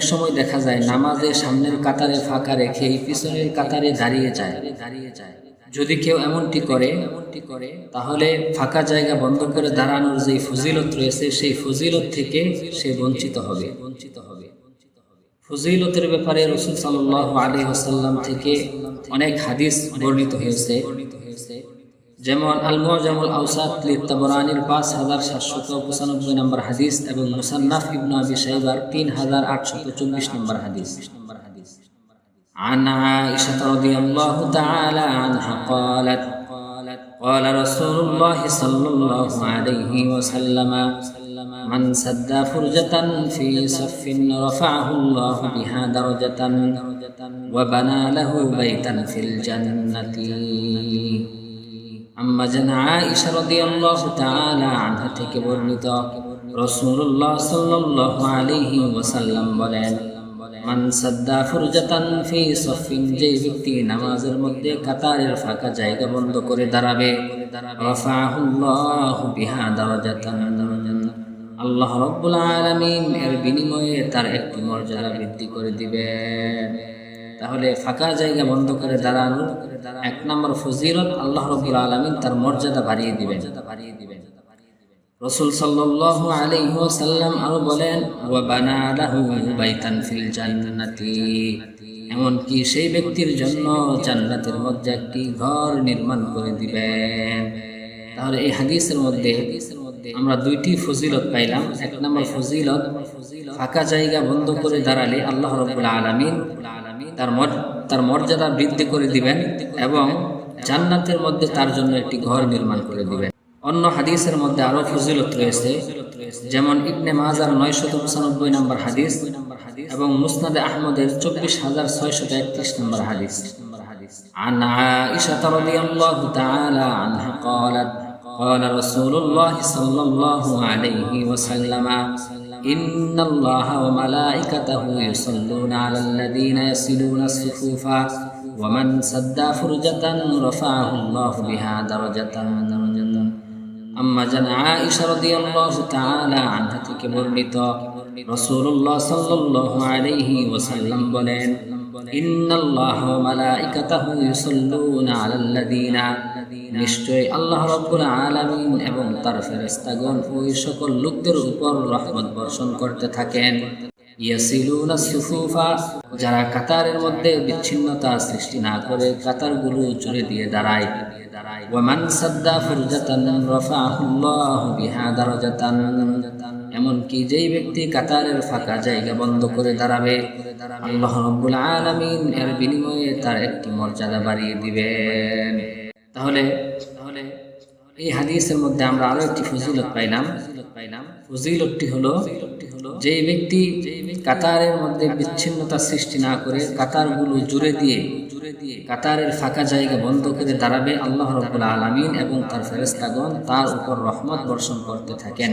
সময় দেখা যায় নামাজে সামনের কাতারে ফাঁকা রেখে পিছনের কাতারে দাঁড়িয়ে যায়। যদি কেউ এমনটি করে তাহলে ফাঁকা জায়গা বন্ধ করে দাঁড়ানোর যে ফজিলত রয়েছে সেই ফজিলত থেকে সে বঞ্চিত হবে। ফজিলতের ব্যাপারে রাসূল সাল্লাল্লাহু আলাইহি ওয়াসাল্লাম থেকে অনেক হাদিস বর্ণিত হয়েছে। যেমন আল মুআজামুল আওসাত লিত-তাবরানির 5795 নম্বর হাদিস এবং মুসান্নাফ ইবনে আবি শাইবার 3824 নম্বর হাদিস। عن عائشة رضي الله تعالى عنها قالت قال رسول الله صلى الله عليه وسلم من سد فرجة في صف رفعه الله بها درجة وبنى له بيتا في الجنة আম্মা জানা আয়েশা রাদিয়াল্লাহু তাআলা আনহা থেকে বর্ণিত রাসূলুল্লাহ সাল্লাল্লাহু আলাইহি ওয়াসাল্লাম বলেন, মান সাদ্দা ফুরজাতান ফি সাফিন, যে ব্যক্তি নামাজের মধ্যে কাতারের ফাঁকা জায়গা বন্ধ করে দাঁড়াবে, রাফাহুল্লাহু বিহা দারাজাতান, আল্লাহ রাব্বুল আলামিন এর বিনিময়ে তার একটি মর্যাদা বৃদ্ধি করে দিবেন। তাহলে ফাঁকা জায়গা বন্ধ করে দাঁড়ানো এক নম্বর ফজিলত, আল্লাহ রাব্বুল আলামিন তার মর্যাদা বাড়িয়ে দিবেন। রাসূল সাল্লাল্লাহু আলাইহি ওয়াসাল্লাম আরো বলেন, ওয়া বানা লাহু বাইতান ফিল জান্নাতি, এমনকি সেই ব্যক্তির জন্য জান্নাতের মধ্যে একটি ঘর নির্মাণ করে দিবেন। তাহলে এই হাদিসের মধ্যে আমরা দুইটি ফজিলত পাইলাম। এক নম্বর ফজিলত, ফাঁকা জায়গা বন্ধ করে দাঁড়ালে আল্লাহ রাব্বুল আলামিন তার মর্যাদা বৃদ্ধি করে দিবেন এবং জান্নাতের মধ্যে তার জন্য একটি ঘর নির্মাণ করে দিবেন। অন্য হাদিসের মধ্যে আরো ফজিলত রয়েছে, যেমন ইবনে মাজার 995 নম্বর হাদিস এবং মুসনাদে আহমদের 24631 নম্বর হাদিস। عن عائشة رضي الله تعالى عنها قالت قال رسول الله صلى الله عليه وسلم إن الله وملائكته يصلون على الذين يصلون الصفوف ومن سد فرجة رفعه الله بها درجة আম্মা জানা আয়েশা রাদিয়াল্লাহু তাআলা আনহা থেকে বর্ণিত রাসূলুল্লাহ সাল্লাল্লাহু আলাইহি ওয়াসাল্লাম বলেন, ইন্নাল্লাহা ওয়া মালাইকাতাহু ইউসাল্লুনা আলাল্লাযিনা, নিশ্চয় আল্লাহ রাব্বুল আলামিন এবং তার ফেরেশতাগণ ওই সকল লোকদের উপর রহমত বর্ষণ করতে থাকেন, ইয়াসিলুনা সুফুফা, যারা কাতারের মধ্যে বিচ্ছিন্নতা সৃষ্টি না করে কাতারগুলো জুড়ে দিয়ে দাঁড়ায়, ওয়া মান সাদ্দা ফুরজাতান রাফাহুল্লাহু বিহা দারাজাতান, এমনকি যেই ব্যক্তি কাতারের ফাঁকা জায়গা বন্ধ করে দাঁড়াবে আল্লাহ রাব্বুল আলামিন এর বিনিময়ে তার একটি মর্যাদা বাড়িয়ে দিবেন। তাহলে এই হাদিসের মধ্যে আমরা আরো একটি ফজিলত পাইলাম। ফজিলতটি হলো, যেই ব্যক্তি কাতারের মধ্যে বিচ্ছিন্নতা সৃষ্টি না করে কাতারগুলো জুড়ে দিয়ে কাতারের ফাঁকা জায়গা বন্ধ করে দাঁড়াবে, আল্লাহ রাব্বুল আলামিন এবং তার ফেরেশতাগণ তার উপর রহমত বর্ষণ করতে থাকেন।